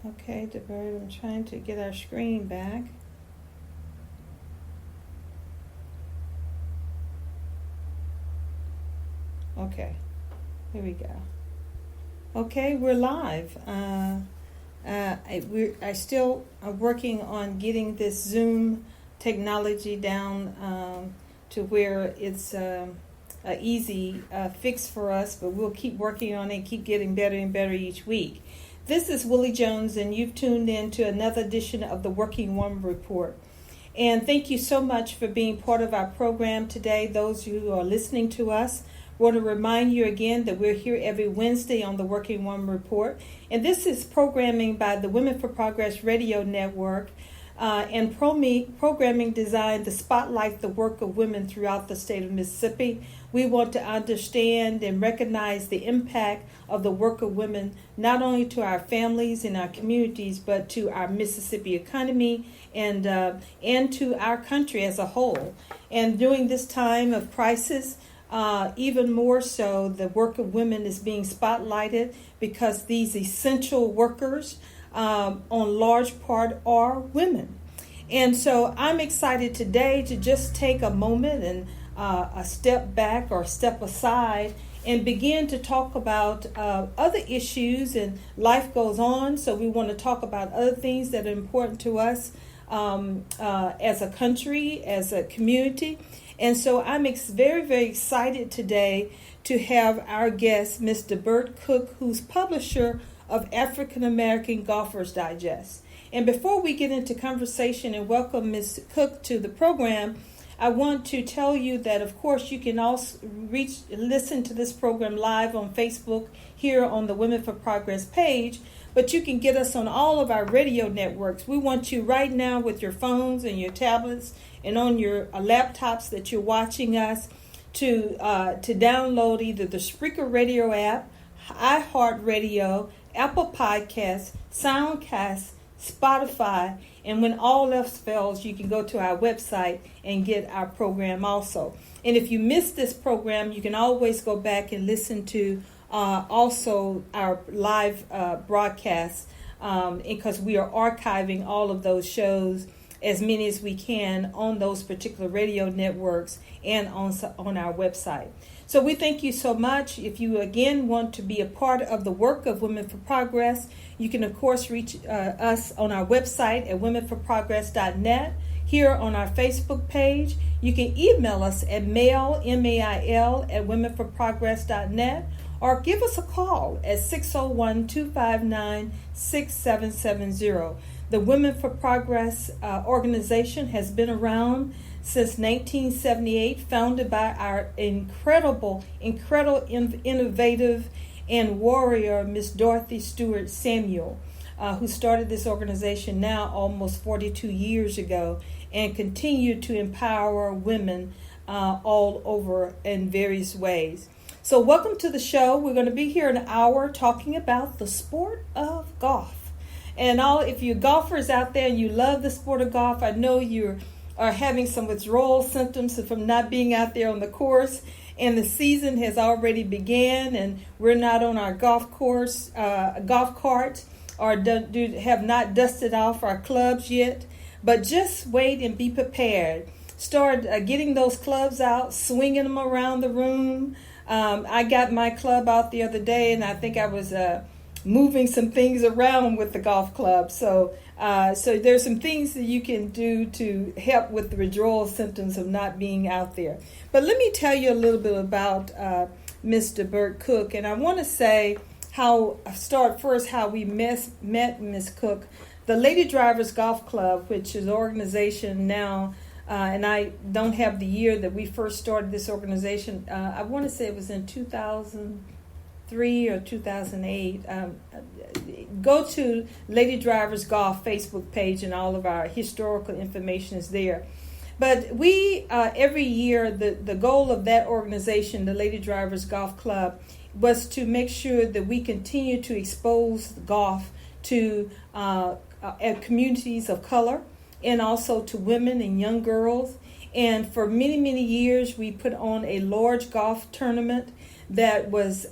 Okay, Debert, I'm trying to get our screen back. Okay, here we go. Okay, we're live. I still are working on getting this Zoom technology down to where it's a easy fix for us, but we'll keep working on it, keep getting better and better each week. This is Willie Jones, and you've tuned in to another edition of the Working Woman Report. And thank you so much for being part of our program today. Those who are listening to us, I want to remind you again that we're here every Wednesday on the Working Woman Report. And this is programming by the Women for Progress Radio Network and programming designed to spotlight the work of women throughout the state of Mississippi. We want to understand and recognize the impact of the work of women, not only to our families and our communities, but to our Mississippi economy and to our country as a whole. And during this time of crisis, even more so, the work of women is being spotlighted because these essential workers, on large part, are women. And so I'm excited today to just take a moment and a step back or step aside and begin to talk about other issues, and life goes on. So we want to talk about other things that are important to us as a country, as a community. And so I'm very, very excited today to have our guest, Ms. Debert Cook, who's publisher of African American Golfers Digest. And before we get into conversation and welcome Ms. Cook to the program, I want to tell you that, of course, you can also listen to this program live on Facebook here on the Women for Progress page, but you can get us on all of our radio networks. We want you right now with your phones and your tablets and on your laptops that you're watching us to download either the Spreaker Radio app, iHeartRadio, Apple Podcasts, Soundcast, Spotify, and when all else fails, you can go to our website and get our program also. And if you missed this program, you can always go back and listen to also our live broadcasts because we are archiving all of those shows, as many as we can, on those particular radio networks and on our website. So we thank you so much. If you, again, want to be a part of the work of Women for Progress, you can, of course, reach us on our website at womenforprogress.net, here on our Facebook page. You can email us at mail, at womenforprogress.net, or give us a call at 601-259-6770. The Women for Progress organization has been around since 1978, founded by our incredible, innovative, and warrior, Miss Dorothy Stewart Samuel, who started this organization now almost 42 years ago and continued to empower women all over in various ways. So welcome to the show. We're going to be here an hour talking about the sport of golf. And if you golfers out there and you love the sport of golf, I know you are having some withdrawal symptoms from not being out there on the course, and the season has already began, and we're not on our golf cart, or have not dusted off our clubs yet. But just wait and be prepared. Start getting those clubs out, swinging them around the room. I got my club out the other day, and I think I was moving some things around with the golf club. So there's some things that you can do to help with the withdrawal symptoms of not being out there. But let me tell you a little bit about Miss Debert Cook. And I want to say how we met Miss Cook. The Lady Drivers Golf Club, which is an organization now, and I don't have the year that we first started this organization. I want to say it was in 2003 or 2008. Go to Lady Drivers Golf Facebook page, and all of our historical information is there. But we, every year, the goal of that organization, the Lady Drivers Golf Club, was to make sure that we continue to expose golf to communities of color and also to women and young girls. And for many, many years, we put on a large golf tournament that was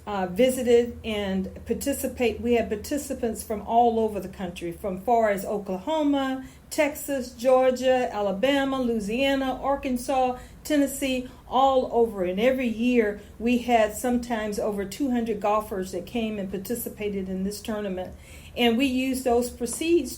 visited and participate. We had participants from all over the country, from far as Oklahoma, Texas, Georgia, Alabama, Louisiana, Arkansas, Tennessee, all over. And every year we had sometimes over 200 golfers that came and participated in this tournament. And we used those proceeds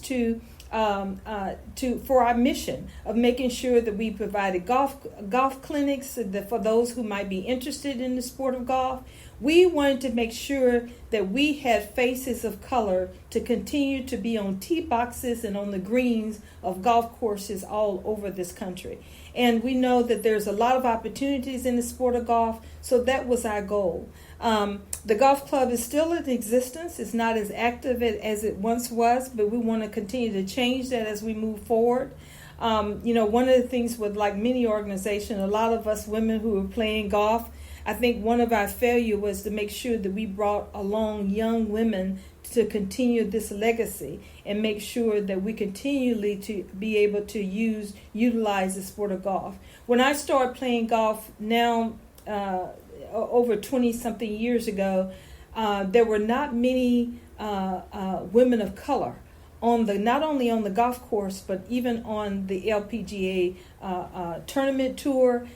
for our mission of making sure that we provided golf clinics for those who might be interested in the sport of golf. We wanted to make sure that we had faces of color to continue to be on tee boxes and on the greens of golf courses all over this country. And we know that there's a lot of opportunities in the sport of golf, so that was our goal. The golf club is still in existence. It's not as active as it once was, but we want to continue to change that as we move forward. One of the things with like many organizations, a lot of us women who are playing golf, I think one of our failure was to make sure that we brought along young women to continue this legacy and make sure that we continually to be able to utilize the sport of golf. When I started playing golf now, over 20-something years ago, there were not many women of color not only on the golf course, but even on the LPGA tournament tour.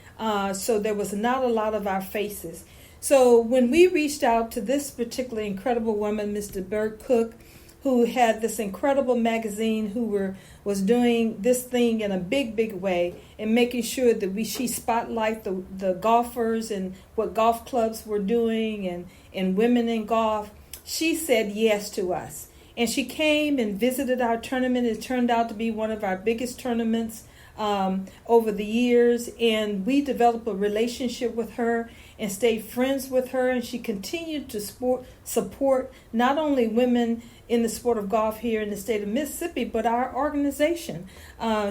So there was not a lot of our faces. So when we reached out to this particular incredible woman, Ms. Debert Cook, who had this incredible magazine, who was doing this thing in a big way and making sure that she spotlight the golfers and what golf clubs were doing and women in golf, she said yes to us. And she came and visited our tournament. It turned out to be one of our biggest tournaments over the years, and we developed a relationship with her and stayed friends with her, and she continued to support not only women in the sport of golf here in the state of Mississippi, but our organization.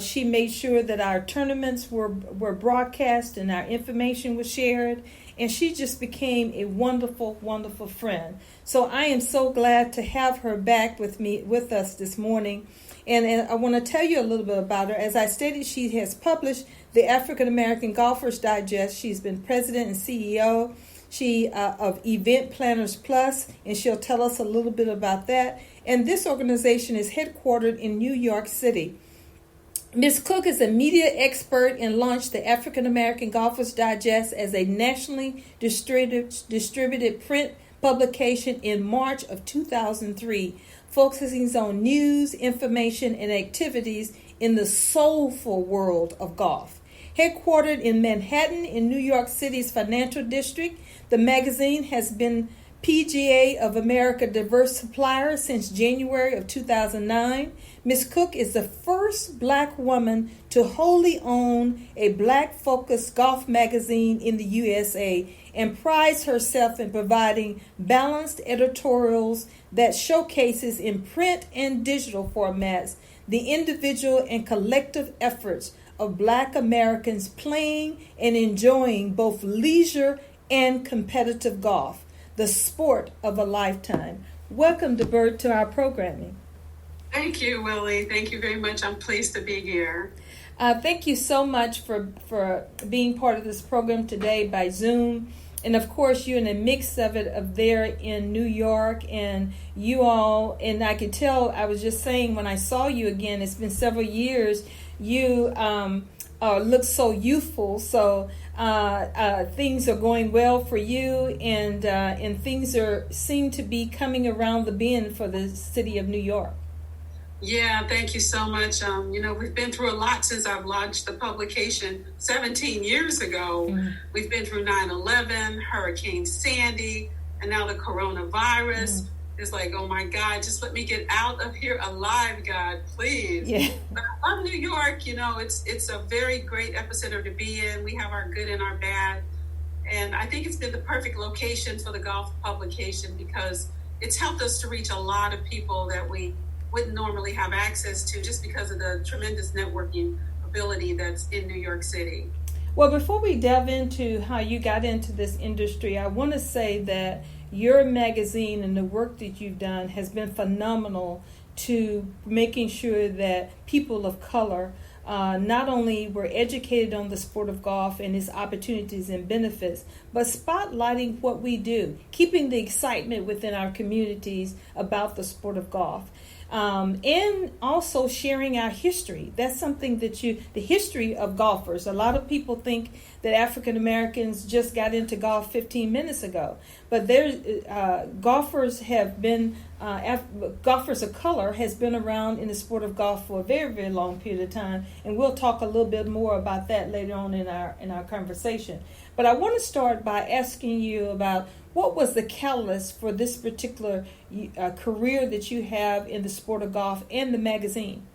She made sure that our tournaments were broadcast and our information was shared, and she just became a wonderful friend. So I am so glad to have her back with us this morning. And I want to tell you a little bit about her. As I stated, she has published the African American Golfers Digest. She's been president and CEO of Event Planners Plus, and she'll tell us a little bit about that. And this organization is headquartered in New York City. Ms. Cook is a media expert and launched the African American Golfers Digest as a nationally distributed print publication in March of 2003. Focusing on news, information, and activities in the soulful world of golf. Headquartered in Manhattan in New York City's financial district, the magazine has been PGA of America diverse supplier since January of 2009. Ms. Cook is the first black woman to wholly own a black-focused golf magazine in the USA and prides herself in providing balanced editorials that showcases in print and digital formats the individual and collective efforts of black Americans playing and enjoying both leisure and competitive golf, the sport of a lifetime. Welcome, Debert, to our programming. Thank you, Willie. Thank you very much. I'm pleased to be here. Thank you so much for being part of this program today by Zoom. And of course, you're in the mix of it there in New York, and you all, and I could tell, I was just saying when I saw you again, it's been several years, you look so youthful. So things are going well for you, and things seem to be coming around the bend for the city of New York. Yeah, thank you so much. We've been through a lot since I've launched the publication 17 years ago. Mm-hmm. We've been through 9/11, Hurricane Sandy, and now the coronavirus. Mm-hmm. It's like, oh my God, just let me get out of here alive, God, please. Yeah. But I love New York. It's a very great epicenter to be in. We have our good and our bad. And I think it's been the perfect location for the golf publication because it's helped us to reach a lot of people that we wouldn't normally have access to just because of the tremendous networking ability that's in New York City. Well, before we delve into how you got into this industry, I want to say that your magazine and the work that you've done has been phenomenal to making sure that people of color not only we're educated on the sport of golf and its opportunities and benefits, but spotlighting what we do, keeping the excitement within our communities about the sport of golf. And also sharing our history. That's something that the history of golfers. A lot of people think that African Americans just got into golf 15 minutes ago, but golfers have been, golfers of color has been around in the sport of golf for a very, very long period of time, and we'll talk a little bit more about that later on in our conversation. But I want to start by asking you about what was the catalyst for this particular career that you have in the sport of golf and the magazine?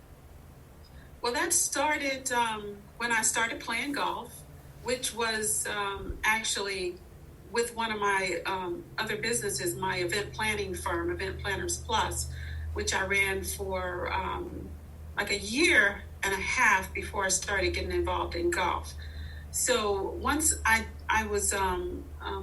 Well, that started when I started playing golf, which was actually with one of my other businesses, my event planning firm, Event Planners Plus, which I ran for like a year and a half before I started getting involved in golf. So once I was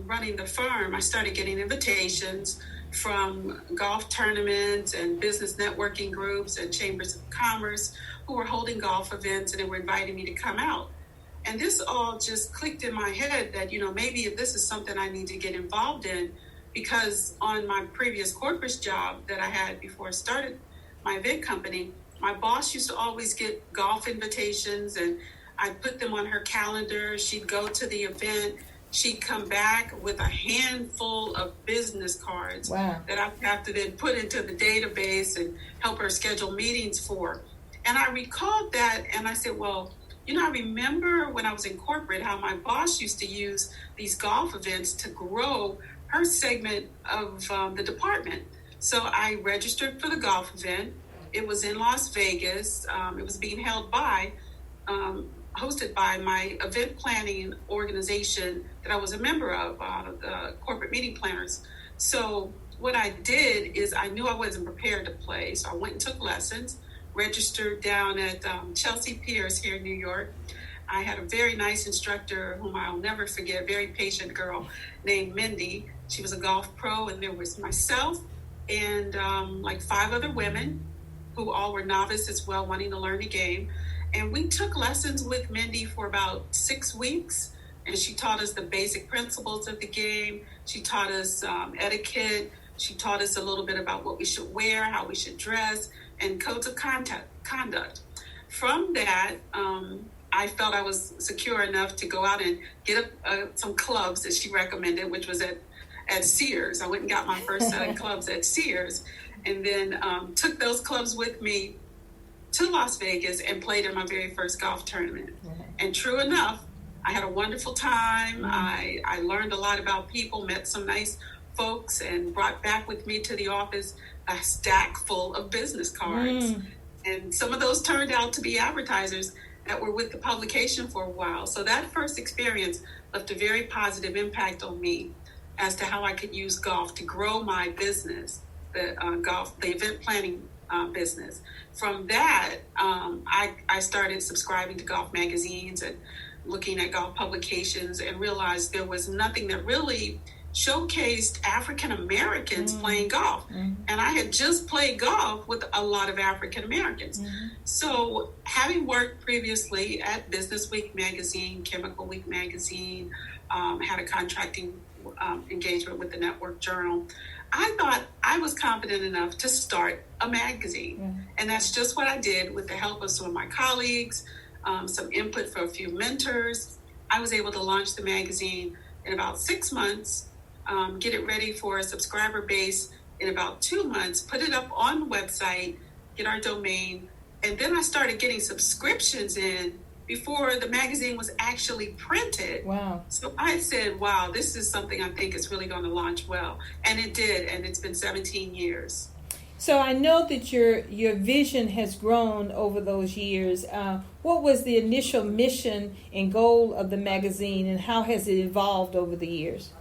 running the firm, I started getting invitations from golf tournaments and business networking groups and chambers of commerce who were holding golf events, and they were inviting me to come out. And this all just clicked in my head that, maybe if this is something I need to get involved in, because on my previous corporate job that I had before I started my event company, my boss used to always get golf invitations, and I'd put them on her calendar. She'd go to the event. She'd come back with a handful of business cards that I have to then put into the database and help her schedule meetings for. And I recalled that, and I said, well, I remember when I was in corporate how my boss used to use these golf events to grow her segment of the department. So I registered for the golf event. It was in Las Vegas. It was being held by hosted by my event planning organization that I was a member of, the Corporate Meeting Planners. So what I did is I knew I wasn't prepared to play, so I went and took lessons, registered down at Chelsea Piers here in New York. I had a very nice instructor whom I'll never forget, very patient girl named Mindy. She was a golf pro, and there was myself and like 5 other women who all were novice as well, wanting to learn the game. And we took lessons with Mindy for about 6 weeks, and she taught us the basic principles of the game. She taught us etiquette. She taught us a little bit about what we should wear, how we should dress, and codes of conduct. From that, I felt I was secure enough to go out and get some clubs that she recommended, which was at Sears. I went and got my first set of clubs at Sears, and then took those clubs with me to Las Vegas and played in my very first golf tournament. Mm-hmm. And true enough, I had a wonderful time. Mm-hmm. I learned a lot about people, met some nice folks, and brought back with me to the office a stack full of business cards. Mm. And some of those turned out to be advertisers that were with the publication for a while. So that first experience left a very positive impact on me as to how I could use golf to grow my business, the event planning business. From that, I started subscribing to golf magazines and looking at golf publications, and realized there was nothing that really showcased African Americans playing golf. Mm-hmm. And I had just played golf with a lot of African Americans. Mm-hmm. So having worked previously at Business Week magazine, Chemical Week magazine, had a contracting engagement with the Network Journal, I thought I was confident enough to start a magazine. Mm-hmm. And that's just what I did with the help of some of my colleagues, some input from a few mentors. I was able to launch the magazine in about 6 months, get it ready for a subscriber base in about 2 months, put it up on the website, get our domain, and then I started getting subscriptions in before the magazine was actually printed. Wow. So I said, wow, this is something I think is really going to launch well. And it did, and it's been 17 years. So I know that your vision has grown over those years. What was the initial mission and goal of the magazine, and how has it evolved over the years?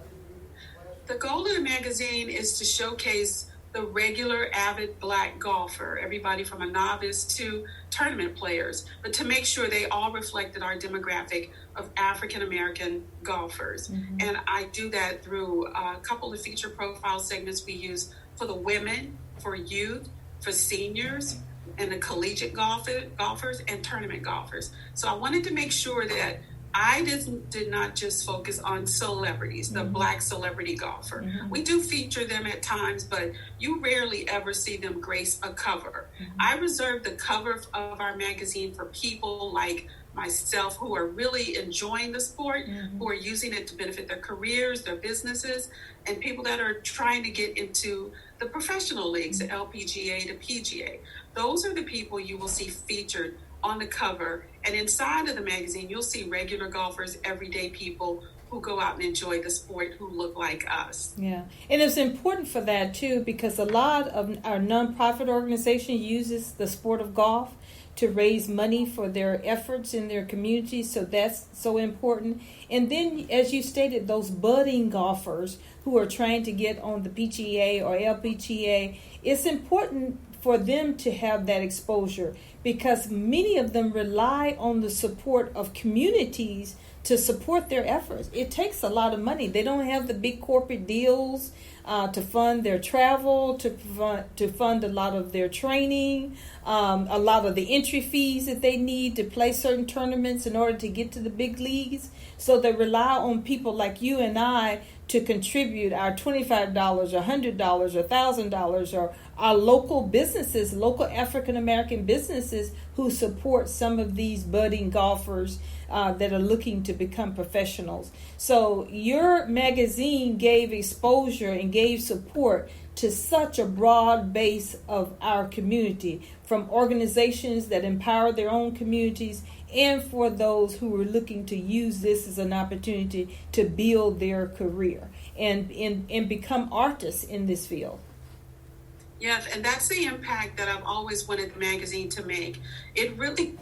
The goal of the magazine is to showcase the regular avid Black golfer, everybody from a novice to tournament players, but to make sure they all reflected our demographic of African American golfers. Mm-hmm. And I do that through a couple of feature profile segments we use for the women, for youth, for seniors. and the collegiate golfers and tournament golfers. So I wanted to make sure that I did not just focus on celebrities, the Black celebrity golfer. We do feature them at times, but you rarely ever see them grace a cover. I reserve the cover of our magazine for people like myself who are really enjoying the sport, who are using it to benefit their careers, their businesses, and people that are trying to get into the professional leagues, the LPGA, the PGA. Those are the people you will see featured on the cover, and inside of the magazine you'll see regular golfers, everyday people who go out and enjoy the sport, who look like us. Yeah, and it's important for that too, because a lot of our nonprofit organization uses the sport of golf to raise money for their efforts in their communities, so that's so important. And then, as you stated, those budding golfers who are trying to get on the PGA or LPGA, it's important for them to have that exposure, because many of them rely on the support of communities to support their efforts. It takes a lot of money. They don't have the big corporate deals to fund their travel, to fund a lot of their training, a lot of the entry fees that they need to play certain tournaments in order to get to the big leagues. So they rely on people like you and I to contribute our $25 or $100 or $1,000, or our local businesses, local African American businesses who support some of these budding golfers that are looking to become professionals. So your magazine gave exposure and gave support to such a broad base of our community, from organizations that empower their own communities, and for those who are looking to use this as an opportunity to build their career and become artists in this field. Yes, and that's the impact that I've always wanted the magazine to make. It really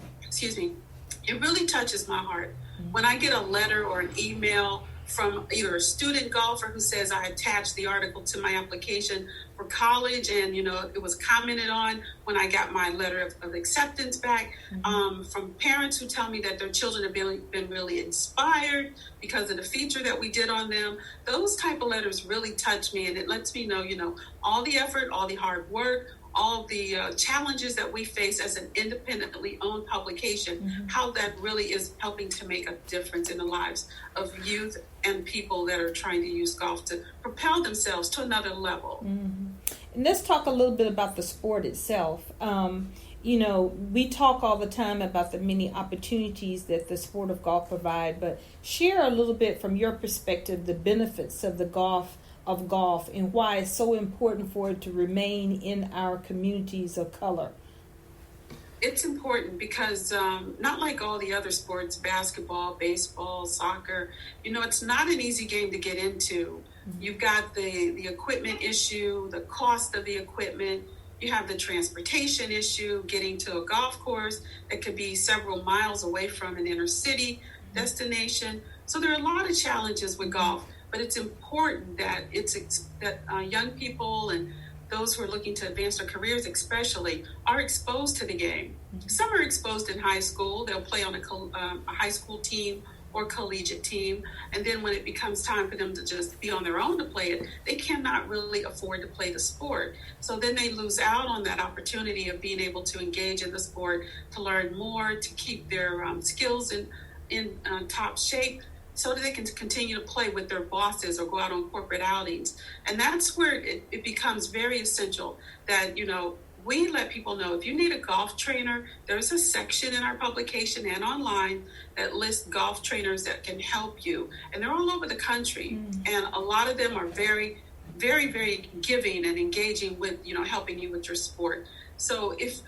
touches my heart. When I get a letter or an email from either a student golfer who says, I attached the article to my application for college, and it was commented on when I got my letter of acceptance back, from parents who tell me that their children have been really inspired because of the feature that we did on them. Those type of letters really touch me, and it lets me know, all the effort, all the hard work, all the challenges that we face as an independently owned publication, how that really is helping to make a difference in the lives of youth and people that are trying to use golf to propel themselves to another level. And let's talk a little bit about the sport itself. We talk all the time about the many opportunities that the sport of golf provide, but share a little bit from your perspective the benefits of golf and why it's so important for it to remain in our communities of color. It's important because not like all the other sports, basketball, baseball, soccer, it's not an easy game to get into. You've got the equipment issue, the cost of the equipment. You have the transportation issue, getting to a golf course that could be several miles away from an inner city destination. So there are a lot of challenges with golf. But it's important that young people and those who are looking to advance their careers especially are exposed to the game. Some are exposed in high school. They'll play on a high school team or collegiate team. And then when it becomes time for them to just be on their own to play it, they cannot really afford to play the sport. So then they lose out on that opportunity of being able to engage in the sport, to learn more, to keep their skills in top shape, so that they can continue to play with their bosses or go out on corporate outings. And that's where it becomes very essential that, we let people know if you need a golf trainer, there's a section in our publication and online that lists golf trainers that can help you. And they're all over the country. And a lot of them are very, very, very giving and engaging with, helping you with your sport. So if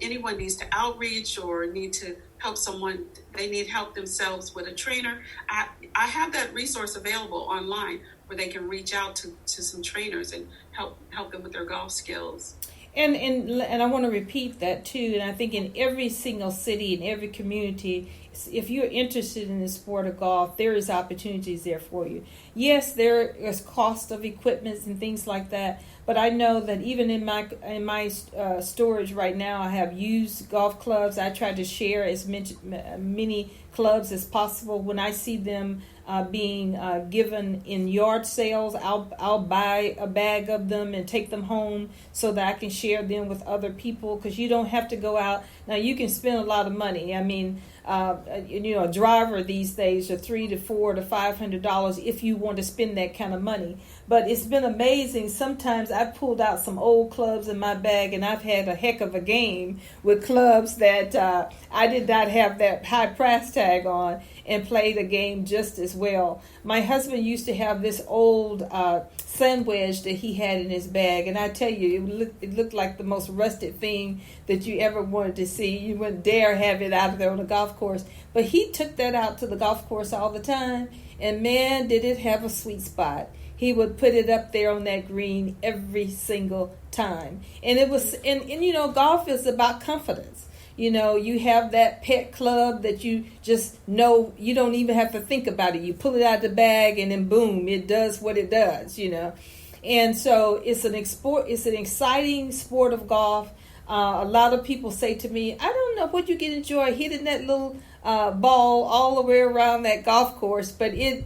anyone needs to outreach or need to help someone, they need help themselves with a trainer, I have that resource available online where they can reach out to some trainers and help them with their golf skills. And I want to repeat that too. And I think in every single city, in every community, if you're interested in the sport of golf, there is opportunities there for you. Yes, there is cost of equipment and things like that. But I know that even in my storage right now, I have used golf clubs. I try to share as many clubs as possible. When I see them being given in yard sales. I'll buy a bag of them and take them home so that I can share them with other people, because you don't have to go out. Now, you can spend a lot of money. I mean, a driver these days are $300 to $400 to $500 if you want to spend that kind of money. But it's been amazing. Sometimes I've pulled out some old clubs in my bag, and I've had a heck of a game with clubs that I did not have that high price tag on, and played a game just as well. My husband used to have this old sun wedge that he had in his bag, and I tell you, it looked like the most rusted thing that you ever wanted to see. You wouldn't dare have it out there on the golf course. But he took that out to the golf course all the time, and man, did it have a sweet spot. He would put it up there on that green every single time. And it was, and golf is about confidence. You have that pet club that you just know, you don't even have to think about it. You pull it out of the bag and then boom, it does what it does, And so it's an exciting sport of golf. A lot of people say to me, I don't know what you can enjoy hitting that little ball all the way around that golf course, but it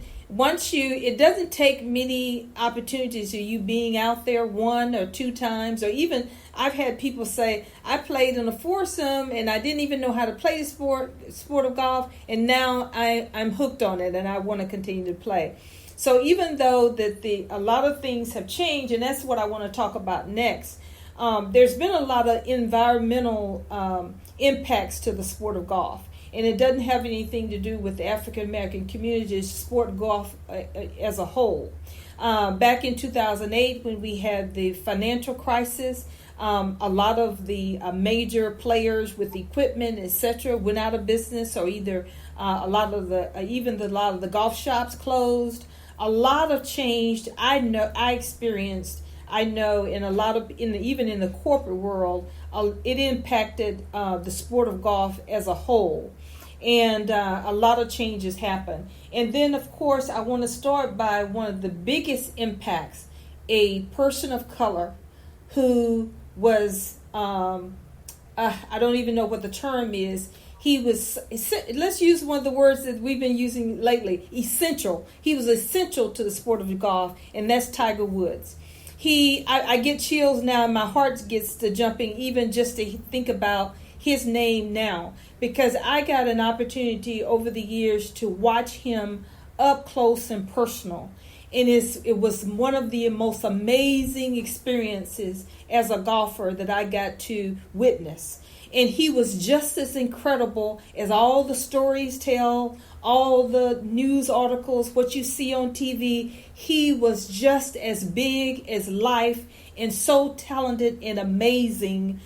doesn't take many opportunities of you being out there one or two times, or even I've had people say, I played in a foursome and I didn't even know how to play the sport of golf, and now I'm hooked on it and I want to continue to play. So even though that a lot of things have changed, and that's what I want to talk about next, there's been a lot of environmental impacts to the sport of golf. And it doesn't have anything to do with the African American community, sport golf as a whole. Back in 2008, when we had the financial crisis, a lot of the major players with equipment, etc., went out of business, or either a lot of the golf shops closed. A lot of changed. Even in the corporate world, it impacted the sport of golf as a whole. And a lot of changes happen. And then, of course, I want to start by one of the biggest impacts, a person of color who was, I don't even know what the term is. He was, let's use one of the words that we've been using lately, essential. He was essential to the sport of golf, and that's Tiger Woods. I get chills now, and my heart gets to jumping even just to think about his name now, because I got an opportunity over the years to watch him up close and personal. And it was one of the most amazing experiences as a golfer that I got to witness. And he was just as incredible as all the stories tell, all the news articles, what you see on TV. He was just as big as life and so talented and amazing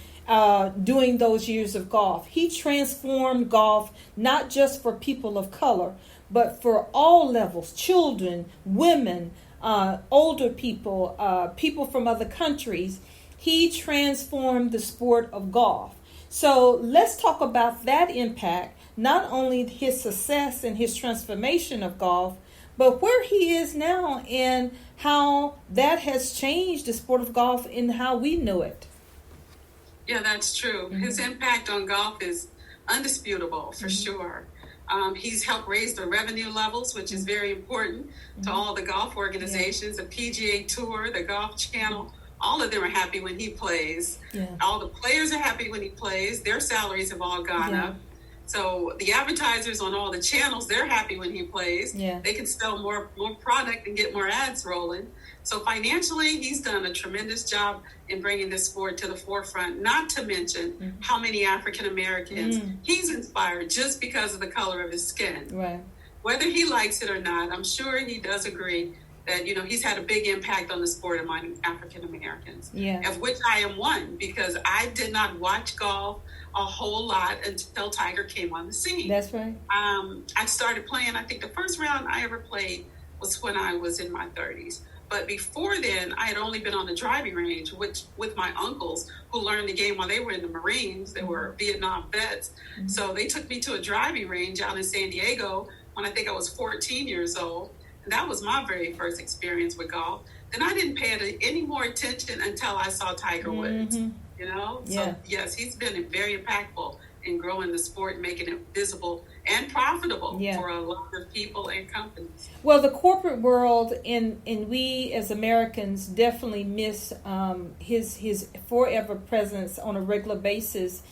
during those years of golf. He transformed golf not just for people of color, but for all levels, children, women, older people, people from other countries. He transformed the sport of golf. So let's talk about that impact, not only his success and his transformation of golf, but where he is now and how that has changed the sport of golf and how we know it. Yeah, that's true. Mm-hmm. His impact on golf is undisputable, for sure. He's helped raise the revenue levels, which is very important to all the golf organizations, the PGA Tour, the Golf Channel. All of them are happy when he plays. Yeah. All the players are happy when he plays. Their salaries have all gone up. So the advertisers on all the channels, they're happy when he plays. Yeah. They can sell more product and get more ads rolling. So financially, he's done a tremendous job in bringing this sport to the forefront, not to mention how many African Americans he's inspired just because of the color of his skin. Right. Whether he likes it or not, I'm sure he does agree that, he's had a big impact on the sport among African Americans, of which I am one, because I did not watch golf a whole lot until Tiger came on the scene. That's right. I started playing, I think the first round I ever played was when I was in my 30s. But before then, I had only been on the driving range with my uncles who learned the game while they were in the Marines. They were Vietnam vets. So they took me to a driving range out in San Diego when I think I was 14 years old. And that was my very first experience with golf. Then I didn't pay any more attention until I saw Tiger Woods, So yes, he's been very impactful in growing the sport, making it visible and profitable Yeah. for a lot of people and companies. Well, the corporate world and we as Americans definitely miss his forever presence on a regular basis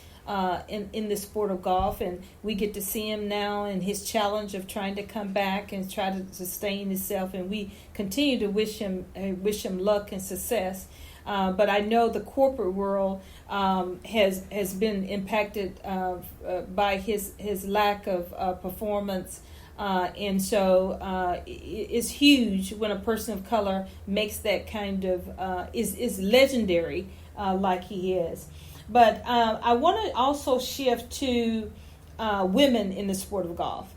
in the sport of golf, and we get to see him now and his challenge of trying to come back and try to sustain himself, and we continue to wish him luck and success. But I know the corporate world has been impacted by his lack of performance. And so it's huge when a person of color makes that kind of is legendary like he is. But I want to also shift to women in the sport of golf.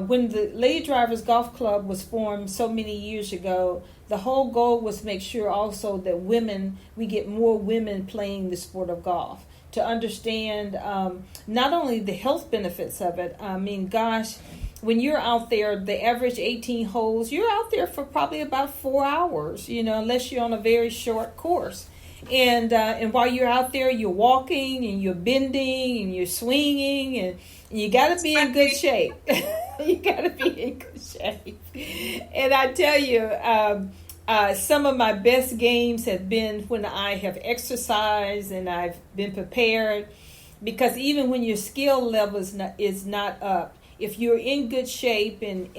When the Lady Drivers Golf Club was formed so many years ago, the whole goal was to make sure also that we get more women playing the sport of golf, to understand not only the health benefits of it. I mean, gosh, when you're out there, the average 18 holes, you're out there for probably about 4 hours, unless you're on a very short course. And while you're out there, you're walking and you're bending and you're swinging, and you got to be in good shape. You got to be in good shape. And I tell you, some of my best games have been when I have exercised and I've been prepared, because even when your skill level is not up, if you're in good shape and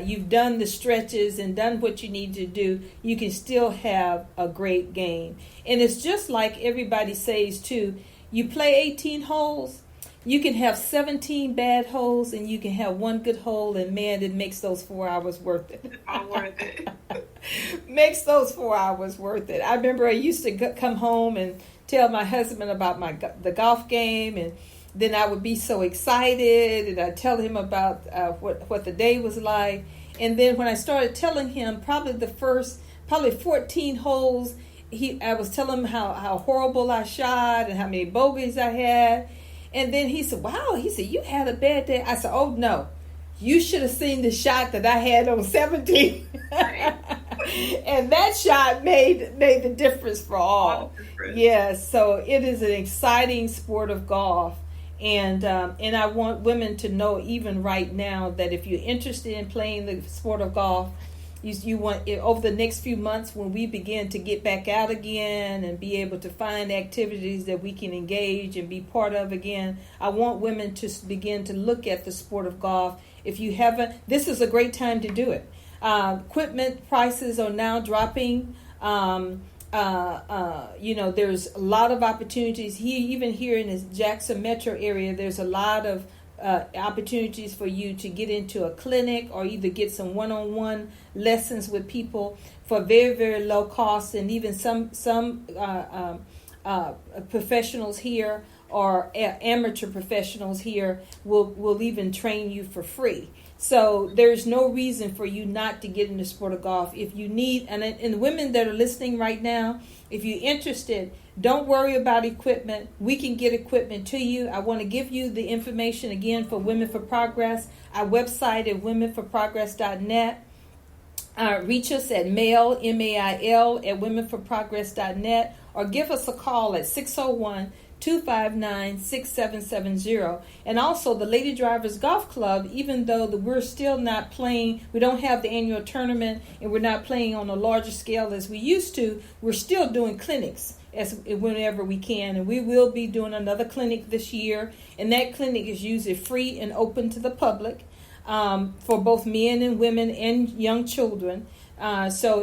you've done the stretches and done what you need to do, you can still have a great game. And it's just like everybody says too, you play 18 holes, you can have 17 bad holes and you can have one good hole, and man, it makes those 4 hours worth it. All worth it. Makes those 4 hours worth it. I remember I used to come home and tell my husband about the golf game, and then I would be so excited, and I'd tell him about what the day was like. And then when I started telling him probably 14 holes, I was telling him how horrible I shot and how many bogeys I had. And then he said, wow, you had a bad day. I said, oh no, you should have seen the shot that I had on 17. And that shot made the difference for all. Yes, so it is an exciting sport of golf. And I want women to know, even right now, that if you're interested in playing the sport of golf, you want over the next few months, when we begin to get back out again and be able to find activities that we can engage and be part of again, I want women to begin to look at the sport of golf. If you haven't, this is a great time to do it. Equipment prices are now dropping. There's a lot of opportunities even here in the Jackson metro area. There's a lot of opportunities for you to get into a clinic or either get some one-on-one lessons with people for very, very low cost. And even some professionals here, or amateur professionals here, will even train you for free. So there's no reason for you not to get in the sport of golf. If you need, and the women that are listening right now, if you're interested, don't worry about equipment. We can get equipment to you. I want to give you the information again for Women for Progress. Our website at womenforprogress.net. Reach us at mail, MAIL, at womenforprogress.net, or give us a call at 601-259-6770. And also the Lady Drivers Golf Club, even though we're still not playing, we don't have the annual tournament, and we're not playing on a larger scale as we used to, we're still doing clinics whenever we can. And we will be doing another clinic this year, and that clinic is usually free and open to the public, for both men and women and young children. So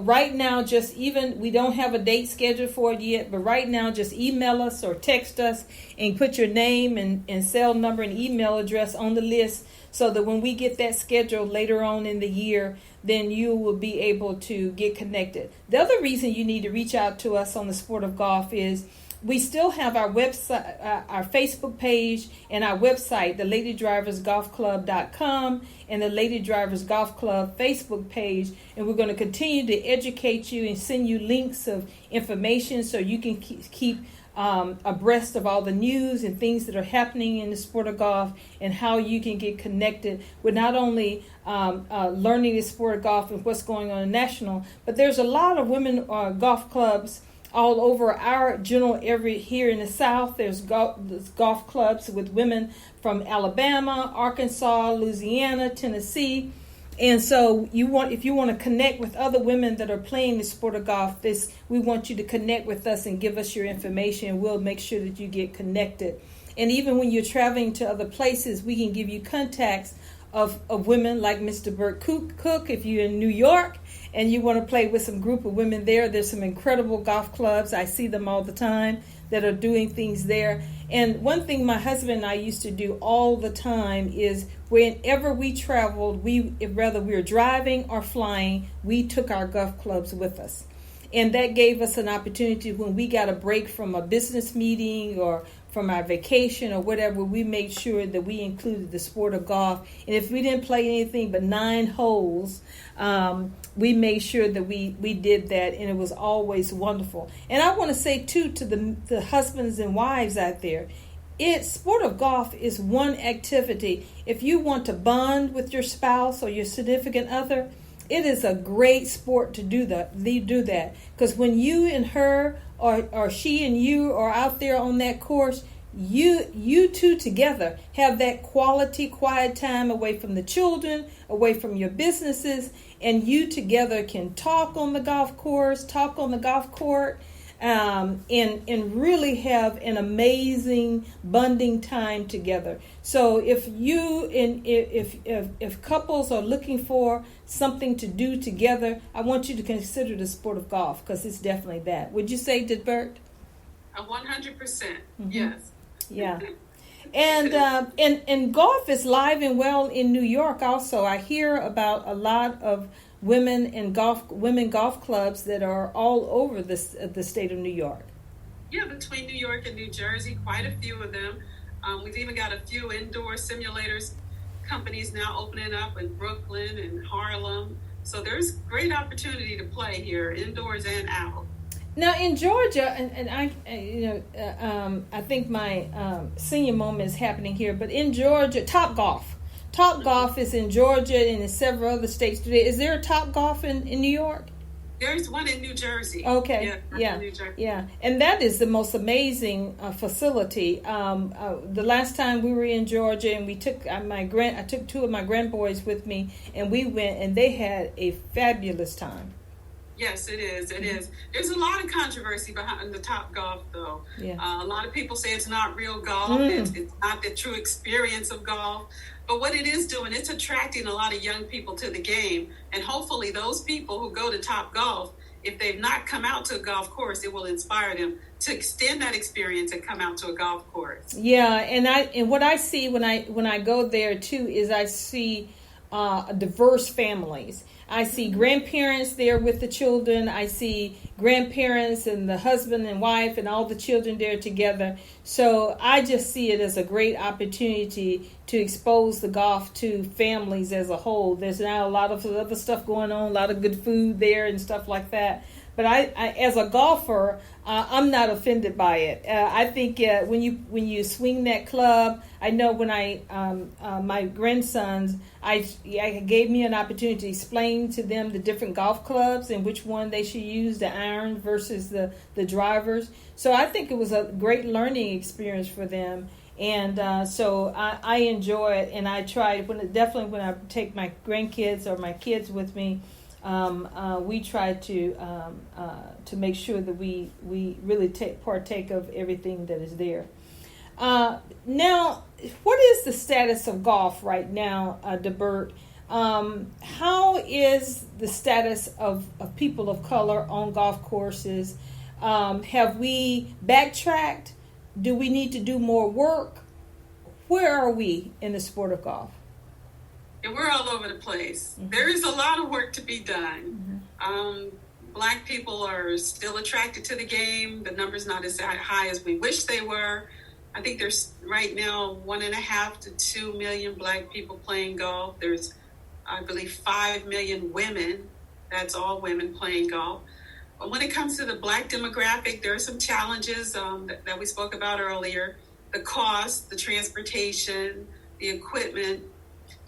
right now, we don't have a date scheduled for it yet, but right now just email us or text us and put your name and cell number and email address on the list, so that when we get that scheduled later on in the year, then you will be able to get connected. The other reason you need to reach out to us on the sport of golf is we still have our website, our Facebook page, and our website, the LadyDriversGolfClub.com, and the Lady Drivers Golf Club Facebook page. And we're going to continue to educate you and send you links of information so you can keep abreast of all the news and things that are happening in the sport of golf, and how you can get connected with not only learning the sport of golf and what's going on in national, but there's a lot of women golf clubs all over our general area here in the South. There's golf clubs with women from Alabama, Arkansas, Louisiana, Tennessee. And so if you want to connect with other women that are playing the sport of golf, we want you to connect with us and give us your information. We'll make sure that you get connected. And even when you're traveling to other places, we can give you contacts of women like Miss Debert Cook. If you're in New York and you want to play with some group of women there's some incredible golf clubs. I see them all the time that are doing things there. And one thing my husband and I used to do all the time is whenever we traveled, whether we were driving or flying, we took our golf clubs with us. And that gave us an opportunity when we got a break from a business meeting or from our vacation or whatever, we made sure that we included the sport of golf. And if we didn't play anything but 9 holes, we made sure that we did that, and it was always wonderful. And I want to say, too, to the husbands and wives out there, sport of golf is one activity. If you want to bond with your spouse or your significant other, it is a great sport to do that. Because when you and her or she and you are out there on that course, you two together have that quality, quiet time away from the children, away from your businesses, and you together can talk on the golf course, talk on the golf court, and really have an amazing bonding time together. So if couples are looking for something to do together, I want you to consider the sport of golf, because it's definitely that. Would you say, Debert? 100%. Mm-hmm. Yes. Yeah. And golf is live and well in New York also. I hear about a lot of women golf clubs that are all over the state of New York. Yeah, between New York and New Jersey, quite a few of them. We've even got a few indoor simulators companies now opening up in Brooklyn and Harlem. So there's great opportunity to play here, indoors and out. Now in Georgia, I think my senior moment is happening here, but in Georgia, Top Golf is in Georgia and in several other states today. Is there a Top Golf in New York? There's one in New Jersey. Okay, yeah. And that is the most amazing facility. The last time we were in Georgia, and I took 2 of my grandboys with me, and we went, and they had a fabulous time. Yes, it is. It is. There's a lot of controversy behind the Top Golf, though. Yeah. A lot of people say it's not real golf. It's not the true experience of golf. But what it is doing, it's attracting a lot of young people to the game. And hopefully those people who go to Top Golf, if they've not come out to a golf course, it will inspire them to extend that experience and come out to a golf course. Yeah, and what I see when I go there, too, is I see diverse families. I see grandparents there with the children. I see grandparents and the husband and wife and all the children there together. So I just see it as a great opportunity to expose the golf to families as a whole. There's now a lot of other stuff going on, a lot of good food there and stuff like that. But I as a golfer, I'm not offended by it. I think when you swing that club, I know when my grandsons, I gave me an opportunity to explain to them the different golf clubs and which one they should use, the iron versus the drivers. So I think it was a great learning experience for them. And so I enjoy it, and I try when I take my grandkids or my kids with me. We try to make sure that we really partake of everything that is there. Now, what is the status of golf right now, Debert? How is the status of people of color on golf courses? Have we backtracked? Do we need to do more work? Where are we in the sport of golf? And we're all over the place. Mm-hmm. There is a lot of work to be done. Mm-hmm. Black people are still attracted to the game. The number's not as high as we wish they were. I think there's right now 1.5 to 2 million black people playing golf. There's, I believe, 5 million women. That's all women playing golf. But when it comes to the black demographic, there are some challenges that we spoke about earlier. The cost, the transportation, the equipment.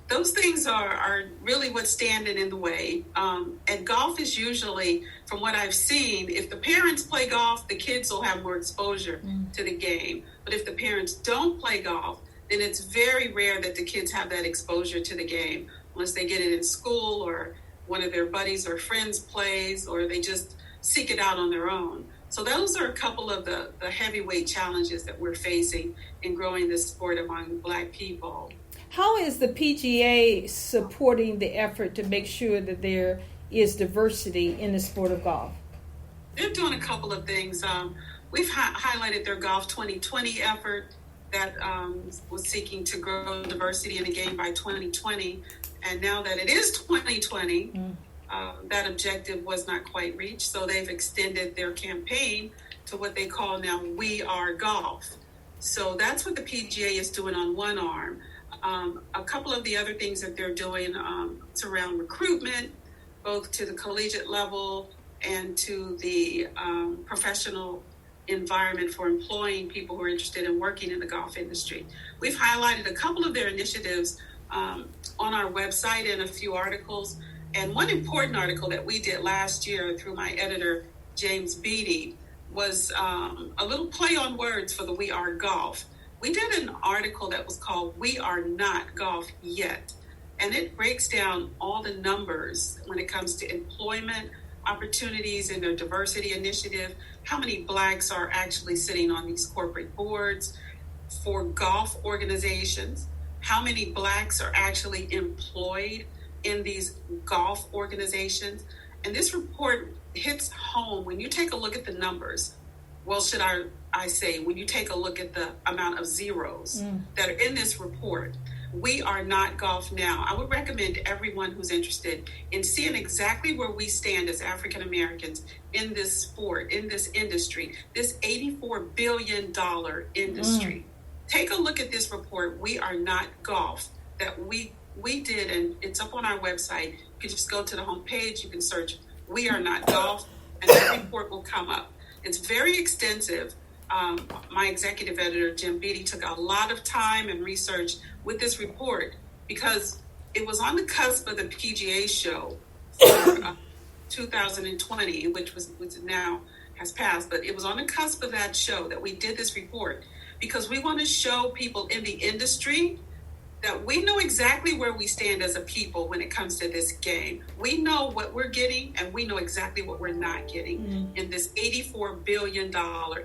those things are really what's standing in the way. And golf is usually, from what I've seen, if the parents play golf, the kids will have more exposure to the game. But if the parents don't play golf, then it's very rare that the kids have that exposure to the game, unless they get it in school or one of their buddies or friends plays, or they just seek it out on their own. So those are a couple of the heavyweight challenges that we're facing in growing this sport among Black people. How is the PGA supporting the effort to make sure that there is diversity in the sport of golf? They're doing a couple of things. We've highlighted their Golf 2020 effort that was seeking to grow diversity in the game by 2020. And now that it is 2020, that objective was not quite reached. So they've extended their campaign to what they call now We Are Golf. So that's what the PGA is doing on one arm. A couple of the other things that they're doing is around recruitment, both to the collegiate level and to the professional environment for employing people who are interested in working in the golf industry. We've highlighted a couple of their initiatives on our website in a few articles. And one important article that we did last year through my editor, James Beattie, was a little play on words for the We Are Golf. We did an article that was called We Are Not Golf Yet. And it breaks down all the numbers when it comes to employment opportunities in their diversity initiative, how many Blacks are actually sitting on these corporate boards for golf organizations, how many Blacks are actually employed in these golf organizations. And this report hits home when you take a look at the numbers. Well, should I say, when you take a look at the amount of zeros that are in this report, We Are Not Golf Now. I would recommend everyone who's interested in seeing exactly where we stand as African Americans in this sport, in this industry, this $84 billion industry. Take a look at this report, We Are Not Golf, that we did, and it's up on our website. You can just go to the homepage, you can search We Are Not Golf, and that report will come up. It's very extensive. My executive editor, Jim Beattie, took a lot of time and research with this report because it was on the cusp of the PGA show for 2020, which now has passed, but it was on the cusp of that show that we did this report because we want to show people in the industry that we know exactly where we stand as a people when it comes to this game. We know what we're getting and we know exactly what we're not getting in this $84 billion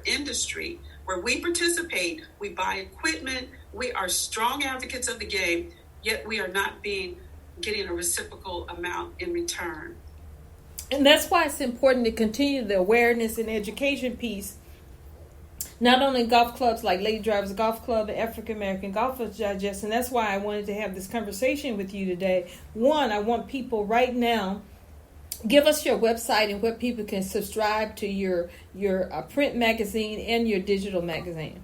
industry where we participate, we buy equipment, we are strong advocates of the game, yet we are not getting a reciprocal amount in return. And that's why it's important to continue the awareness and education piece, not only in golf clubs like Lady Drivers Golf Club and African American Golfers Digest, and that's why I wanted to have this conversation with you today. One, I want people right now, give us your website and where people can subscribe to your print magazine and your digital magazine.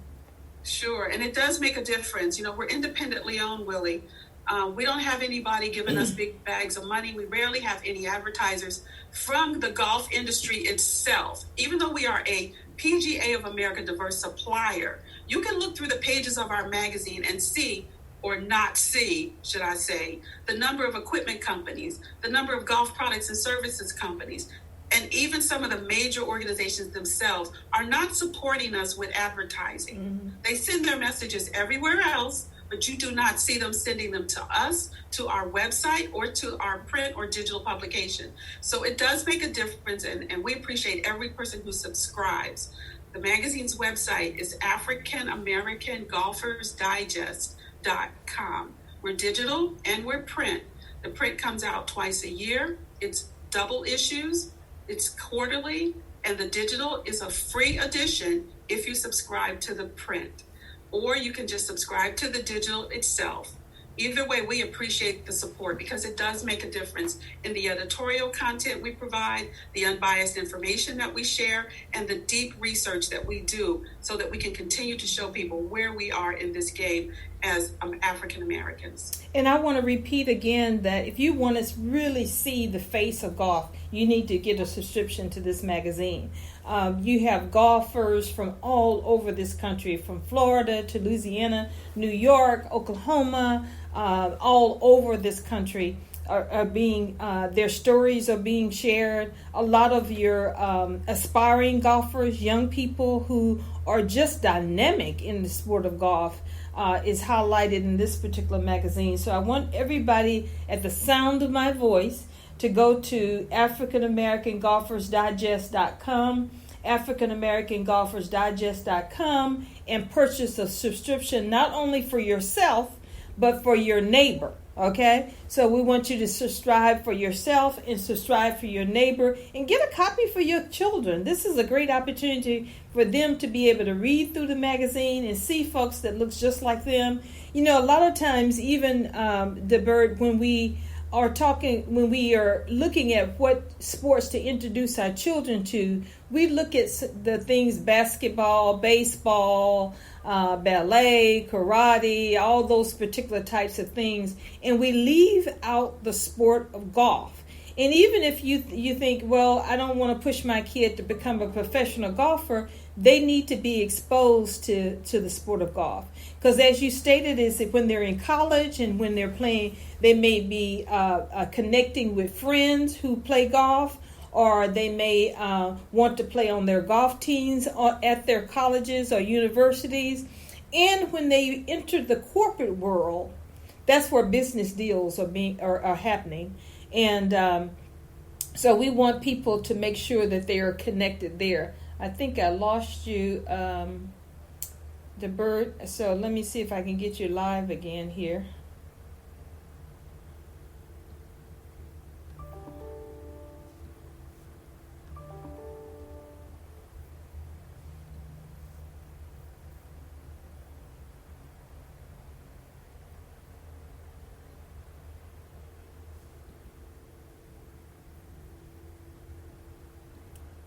Sure, and it does make a difference. You know, we're independently owned, Willie. We don't have anybody giving us big bags of money. We rarely have any advertisers from the golf industry itself. Even though we are a PGA of America diverse supplier, you can look through the pages of our magazine and see, or not see, should I say, the number of equipment companies, the number of golf products and services companies, and even some of the major organizations themselves are not supporting us with advertising. They send their messages everywhere else, but you do not see them sending them to us, to our website, or to our print or digital publication. So it does make a difference, and we appreciate every person who subscribes. The magazine's website is AfricanAmericanGolfersDigest.com. We're digital and we're print. The print comes out twice a year. It's double issues. It's quarterly. And the digital is a free edition if you subscribe to the print. Or you can just subscribe to the digital itself. Either way, we appreciate the support because it does make a difference in the editorial content we provide, the unbiased information that we share, and the deep research that we do so that we can continue to show people where we are in this game as African Americans. And I want to repeat again that if you want to really see the face of golf, you need to get a subscription to this magazine. You have golfers from all over this country, from Florida to Louisiana, New York, Oklahoma, all over this country are being, their stories are being shared. A lot of your aspiring golfers, young people who are just dynamic in the sport of golf, is highlighted in this particular magazine. So I want everybody at the sound of my voice to go to AfricanAmericanGolfersDigest.com, AfricanAmericanGolfersDigest.com, and purchase a subscription not only for yourself, but for your neighbor. Okay, so we want you to subscribe for yourself and subscribe for your neighbor and get a copy for your children. This is a great opportunity for them to be able to read through the magazine and see folks that looks just like them. You know, a lot of times, even Debert, when we are looking at what sports to introduce our children to, we look at the things basketball, baseball, ballet, karate, all those particular types of things, and we leave out the sport of golf. And even if you think, well, I don't want to push my kid to become a professional golfer, they need to be exposed to the sport of golf. Because as you stated, is that when they're in college and when they're playing, they may be connecting with friends who play golf, or they may want to play on their golf teams at their colleges or universities. And when they enter the corporate world, that's where business deals are happening. And so we want people to make sure that they are connected there. I think I lost you, Debert. So let me see if I can get you live again here.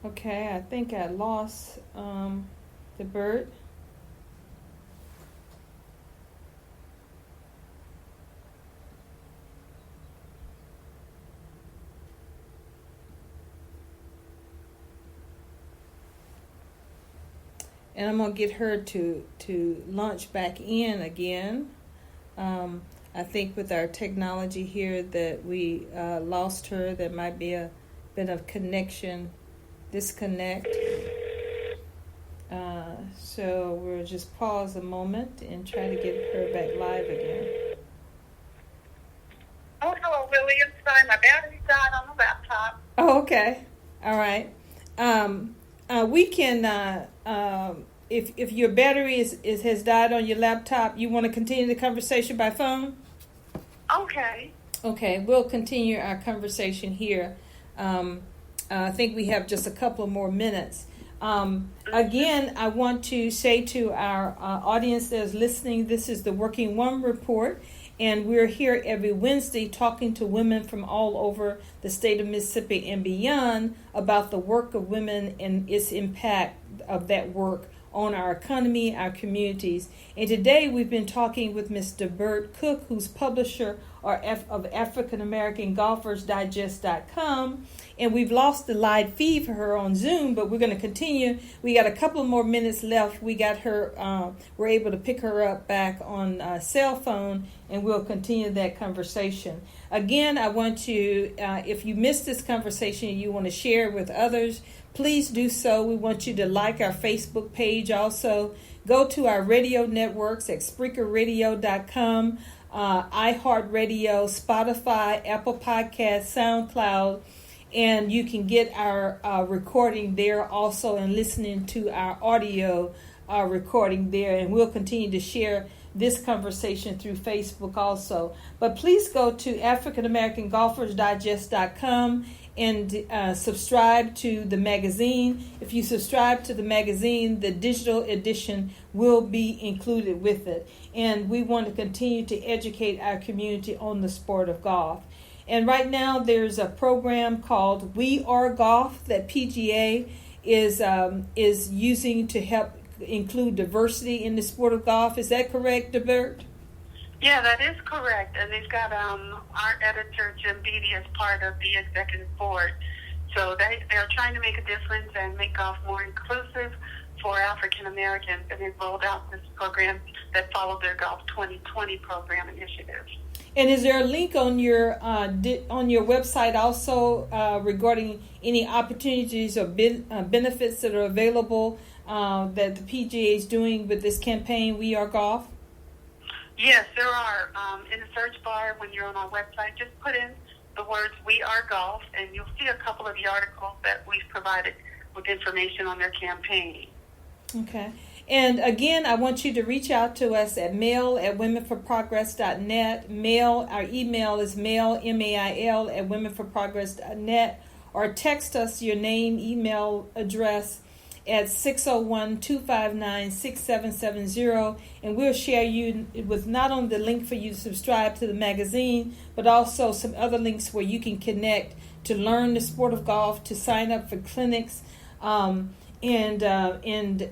Okay, I think I lost Debert. And I'm going to get her to launch back in again. I think with our technology here that we lost her. There might be a bit of connection disconnect. So we'll just pause a moment and try to get her back live again. Oh, hello, William. Sorry, my battery died on the laptop. Oh, okay. All right. We can, if your battery has died on your laptop, you want to continue the conversation by phone? Okay. Okay, we'll continue our conversation here. I think we have just a couple more minutes. Again, I want to say to our audience that is listening, this is the Working Woman Report, and we're here every Wednesday talking to women from all over the state of Mississippi and beyond about the work of women and its impact of that work on our economy, our communities. And today we've been talking with Ms. Debert Cook, who's publisher of AfricanAmericanGolfersDigest.com. And we've lost the live feed for her on Zoom, but we're going to continue. We got a couple more minutes left. We got her, we're able to pick her up back on cell phone, and we'll continue that conversation. Again, I want to, if you missed this conversation and you want to share it with others, please do so. We want you to like our Facebook page also. Go to our radio networks at SpreakerRadio.com, iHeartRadio, Spotify, Apple Podcasts, SoundCloud, and you can get our recording there also and listening to our audio recording there. And we'll continue to share this conversation through Facebook also. But please go to AfricanAmericanGolfersDigest.com and subscribe to the magazine. If you subscribe to the magazine, the digital edition will be included with it. And we want to continue to educate our community on the sport of golf. And right now there's a program called We Are Golf that PGA is using to help include diversity in the sport of golf. Is that correct, Debert? Yeah, that is correct. And they've got our editor, Jim Beatty, as part of the executive board. So they're trying to make a difference and make golf more inclusive for African Americans, and they've rolled out this program that followed their Golf 2020 program initiative. And is there a link on your website also regarding any opportunities or benefits that are available that the PGA is doing with this campaign, We Are Golf? Yes, there are. In the search bar, when you're on our website, just put in the words We Are Golf, and you'll see a couple of the articles that we've provided with information on their campaign. Okay. And again, I want you to reach out to us at mail@womenforprogress.net. Our email is mail, at womenforprogress.net, or text us your name, email address at 601-259-6770, and we'll share you with not only the link for you to subscribe to the magazine, but also some other links where you can connect to learn the sport of golf, to sign up for clinics, and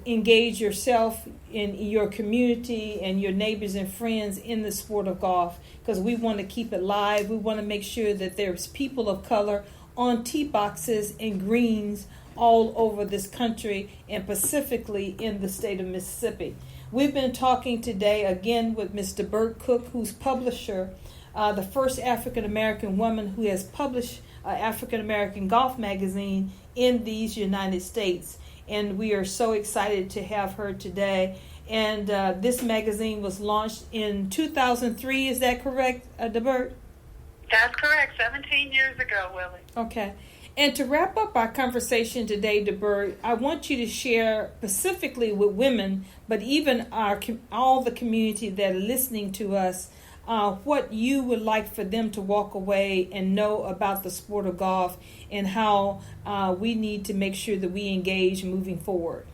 engage yourself in your community and your neighbors and friends in the sport of golf, because we want to keep it live. We want to make sure that there's people of color on tee boxes and greens all over this country, and specifically in the state of Mississippi. We've been talking today again with Ms. Debert Cook, who's publisher, the first African American woman who has published African American Golf magazine in these United States. And we are so excited to have her today. And this magazine was launched in 2003. Is that correct, Debert? That's correct. 17 years ago, Willie. Okay. And to wrap up our conversation today, Debert, I want you to share specifically with women, but even all the community that are listening to us, what you would like for them to walk away and know about the sport of golf, and how we need to make sure that we engage moving forward.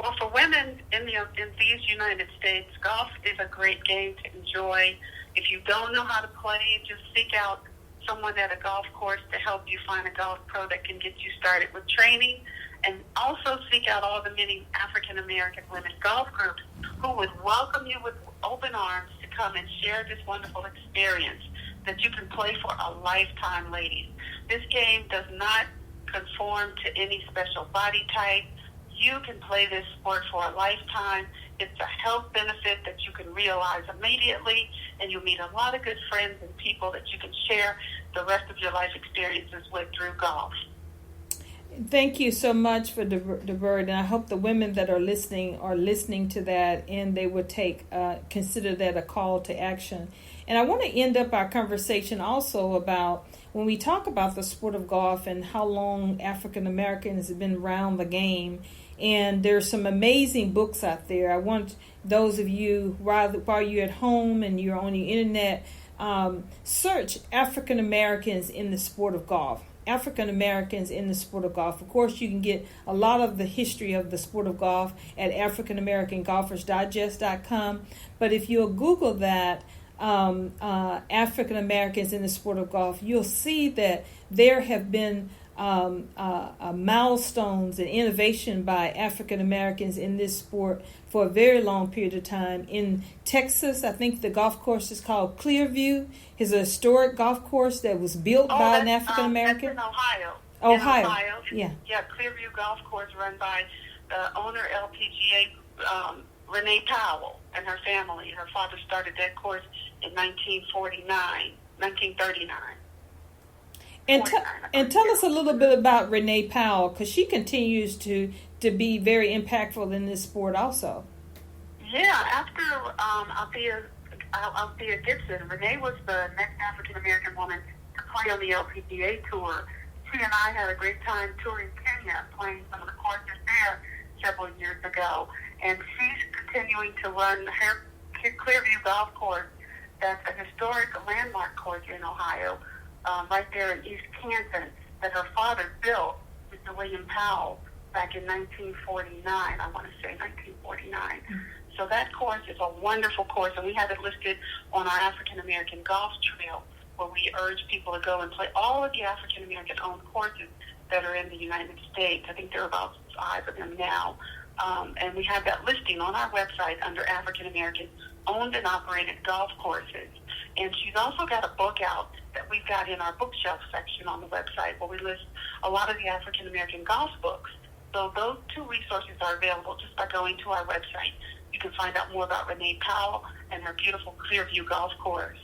Well, for women in these United States, golf is a great game to enjoy. If you don't know how to play, just seek out someone at a golf course to help you find a golf pro that can get you started with training. And also seek out all the many African American women golf groups who would welcome you with open arms to come and share this wonderful experience that you can play for a lifetime, ladies. This game does not conform to any special body type. You can play this sport for a lifetime. It's a health benefit that you can realize immediately, and you'll meet a lot of good friends and people that you can share the rest of your life experiences with through golf. Thank you so much for Debert, and I hope the women that are listening to that, and they would consider that a call to action. And I want to end up our conversation also about when we talk about the sport of golf and how long African Americans have been around the game. And there's some amazing books out there. I want those of you, while you're at home and you're on the internet, search African Americans in the sport of golf. African Americans in the sport of golf. Of course, you can get a lot of the history of the sport of golf at AfricanAmericanGolfersDigest.com. But if you'll Google that, African Americans in the sport of golf, you'll see that there have been milestones and innovation by African Americans in this sport for a very long period of time. In Texas, I think the golf course is called Clearview. It's a historic golf course that was built by an African American. That's in Ohio. Ohio. Yeah, Clearview Golf Course, run by the owner LPGA, Renee Powell, and her family. Her father started that course in 1939. And tell us a little bit about Renee Powell, because she continues to be very impactful in this sport also. Yeah, after Althea Gibson, Renee was the next African American woman to play on the LPGA tour. She and I had a great time touring Kenya, playing some of the courses there several years ago. And she's continuing to run her Clearview Golf Course. That's a historic landmark course in Ohio, right there in East Canton, that her father built, Mr. William Powell, back in 1949. I want to say 1949. Mm-hmm. So that course is a wonderful course, and we have it listed on our African American Golf Trail, where we urge people to go and play all of the African American owned courses that are in the United States. I think there are about 5 of them now. And we have that listing on our website under African American owned and operated golf courses. And she's also got a book out that we've got in our bookshelf section on the website, where we list a lot of the African American golf books So those two resources are available just by going to our website. You can find out more about Renee Powell and her beautiful Clearview Golf Course.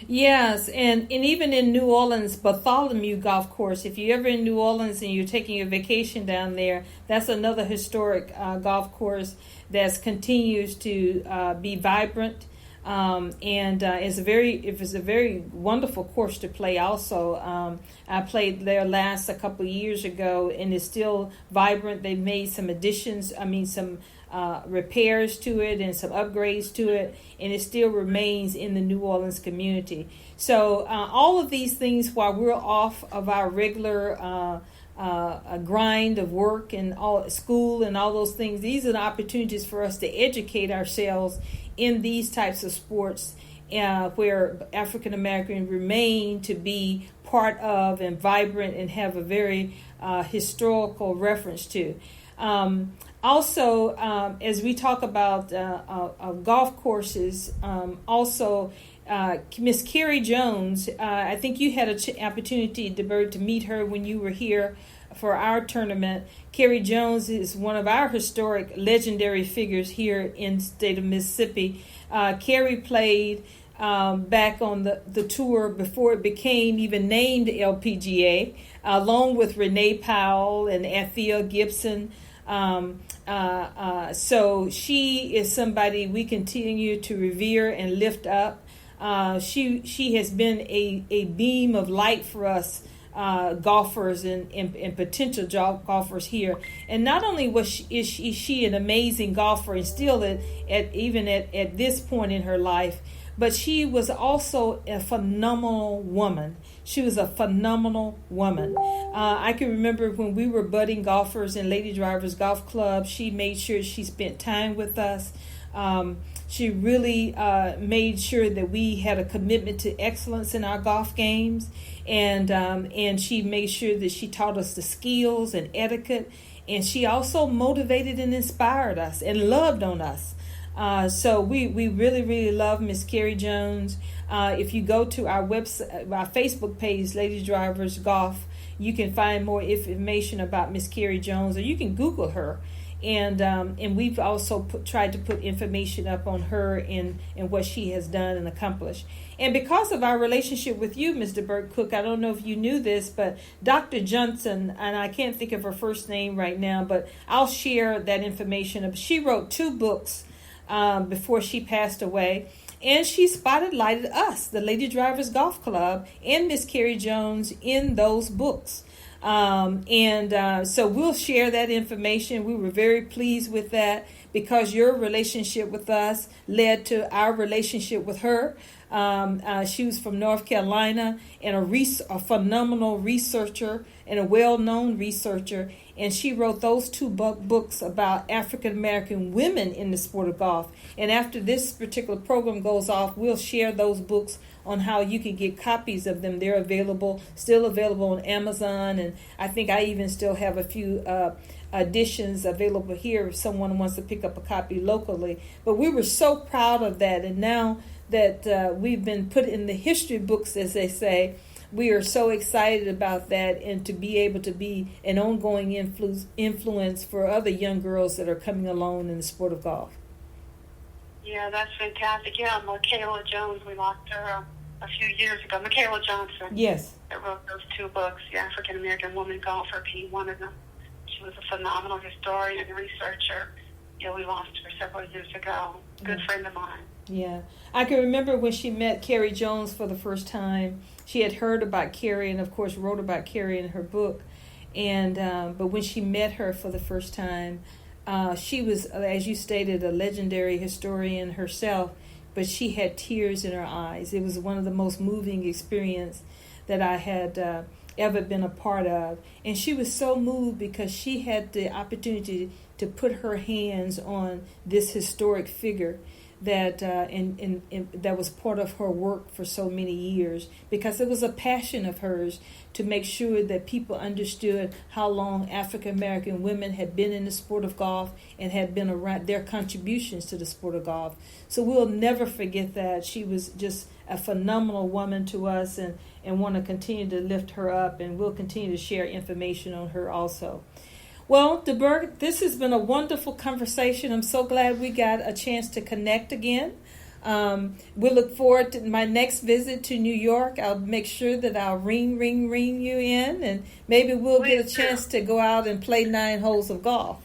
Yes, and even in New Orleans, Bartholomew Golf Course, if you're ever in New Orleans and you're taking your vacation down there, that's another historic golf course that continues to be vibrant. It's a very wonderful course to play also. I played there a couple of years ago, and it's still vibrant. They made some additions, some repairs to it and some upgrades to it, and it still remains in the New Orleans community. So all of these things, while we're off of our regular grind of work and all school and all those things, these are the opportunities for us to educate ourselves in these types of sports where African Americans remain to be part of and vibrant and have a very historical reference to. Also, as we talk about golf courses, Miss Carrie Jones, I think you had an opportunity, Debert, to meet her when you were here for our tournament. Carrie Jones is one of our historic legendary figures here in the state of Mississippi. Carrie played back on the tour before it became even named LPGA, along with Renee Powell and Althea Gibson. So she is somebody we continue to revere and lift up. She has been a beam of light for us golfers and potential golfers here. And not only is she an amazing golfer and still at this point in her life, but she was also a phenomenal woman. She was a phenomenal woman. I can remember when we were budding golfers in Lady Drivers Golf Club, she made sure she spent time with us. She really made sure that we had a commitment to excellence in our golf games, and she made sure that she taught us the skills and etiquette, and she also motivated and inspired us and loved on us. So we really, really love Miss Carrie Jones. If you go to our website, our Facebook page, Lady Drivers Golf, you can find more information about Miss Carrie Jones, or you can Google her. And we've also tried to put information up on her and what she has done and accomplished. And because of our relationship with you, Ms. Debert Cook, I don't know if you knew this, but Dr. Johnson, and I can't think of her first name right now, but I'll share that information. She wrote 2 books before she passed away. And she spotlighted us, the Lady Drivers Golf Club, and Miss Carrie Jones in those books. So we'll share that information. We were very pleased with that because your relationship with us led to our relationship with her. She was from North Carolina and a phenomenal researcher and a well-known researcher. And she wrote those 2 books about African-American women in the sport of golf. And after this particular program goes off, we'll share those books on how you can get copies of them. They're still available on Amazon. And I think I even still have a few editions available here if someone wants to pick up a copy locally. But we were so proud of that. And now that we've been put in the history books, as they say, we are so excited about that, and to be able to be an ongoing influence for other young girls that are coming along in the sport of golf. Yeah, that's fantastic. Yeah, Michaela Jones, we lost her a few years ago. Michaela Johnson. Yes. That wrote those 2 books, the African American Woman Golfer being one of them. She was a phenomenal historian and researcher. Yeah, we lost her several years ago. Good friend of mine. Yeah. I can remember when she met Carrie Jones for the first time. She had heard about Carrie and, of course, wrote about Carrie in her book. But when she met her for the first time, she was, as you stated, a legendary historian herself, but she had tears in her eyes. It was one of the most moving experiences that I had ever been a part of. And she was so moved because she had the opportunity to put her hands on this historic figure that that was part of her work for so many years, because it was a passion of hers to make sure that people understood how long African American women had been in the sport of golf and had been around their contributions to the sport of golf. So we'll never forget that. She was just a phenomenal woman to us, and want to continue to lift her up, and we'll continue to share information on her also. Well, Debert, this has been a wonderful conversation. I'm so glad we got a chance to connect again. We look forward to my next visit to New York. I'll make sure that I'll ring you in, and maybe we'll get a chance to go out and play 9 holes of golf.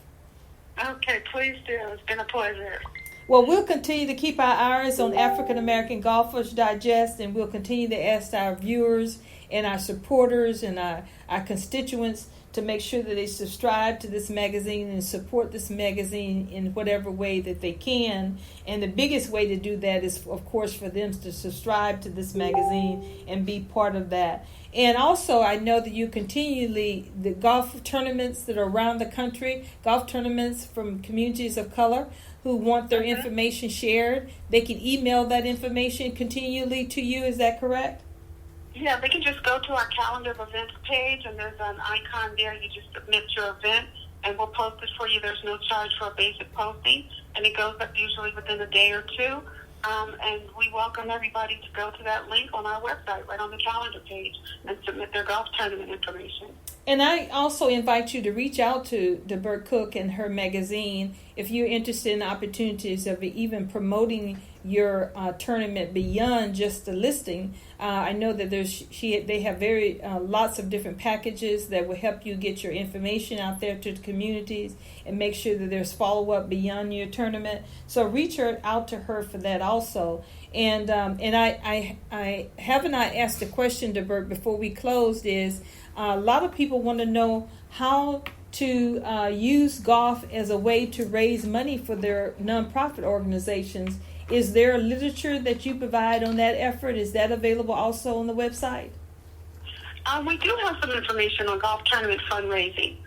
Okay, please do. It's been a pleasure. Well, we'll continue to keep our eyes on African American Golfers Digest, and we'll continue to ask our viewers and our supporters and our constituents to make sure that they subscribe to this magazine and support this magazine in whatever way that they can. And the biggest way to do that is, of course, for them to subscribe to this magazine and be part of that. And also, I know that you continually, the golf tournaments that are around the country, golf tournaments from communities of color who want their information shared, they can email that information continually to you. Is that correct? Yeah, they can just go to our calendar of events page, and there's an icon there. You just submit your event, and we'll post it for you. There's no charge for a basic posting, and it goes up usually within a day or two. And we welcome everybody to go to that link on our website, right on the calendar page, and submit their golf tournament information. And I also invite you to reach out to Debert Cook and her magazine if you're interested in opportunities of even promoting your tournament beyond just the listing. I know that they have very lots of different packages that will help you get your information out there to the communities and make sure that there's follow-up beyond your tournament. So reach out to her for that also. And I haven't asked a question, Debert, before we closed. Is a lot of people want to know how to use golf as a way to raise money for their nonprofit organizations. Is there literature that you provide on that effort? Is that available also on the website? We do have some information on golf tournament fundraising.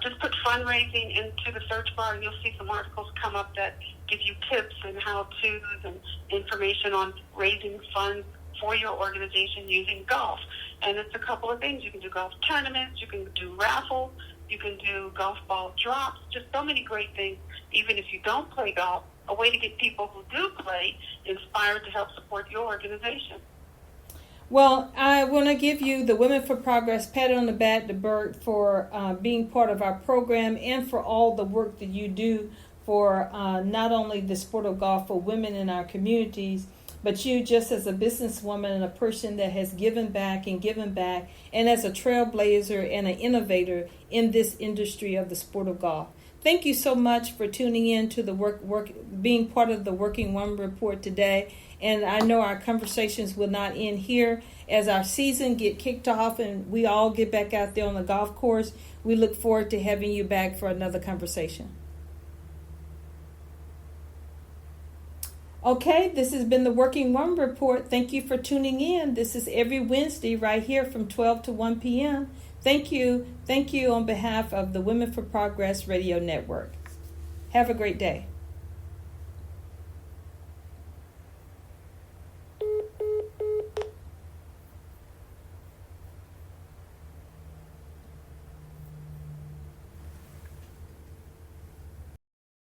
Just put fundraising into the search bar, and you'll see some articles come up that give you tips and how-tos and information on raising funds for your organization using golf. And it's a couple of things. You can do golf tournaments, you can do raffles, you can do golf ball drops, just so many great things, even if you don't play golf, a way to get people who do play inspired to help support your organization. Well, I want to give you the Women for Progress pat on the back, Debert, for being part of our program and for all the work that you do for not only the sport of golf for women in our communities, but you just as a businesswoman and a person that has given back, and as a trailblazer and an innovator in this industry of the sport of golf. Thank you so much for tuning in to the being part of the Working Woman Report today. And I know our conversations will not end here. As our season get kicked off and we all get back out there on the golf course, we look forward to having you back for another conversation. Okay, this has been the Working Woman Report. Thank you for tuning in. This is every Wednesday right here from 12 to 1 p.m. Thank you on behalf of the Women for Progress Radio Network. Have a great day.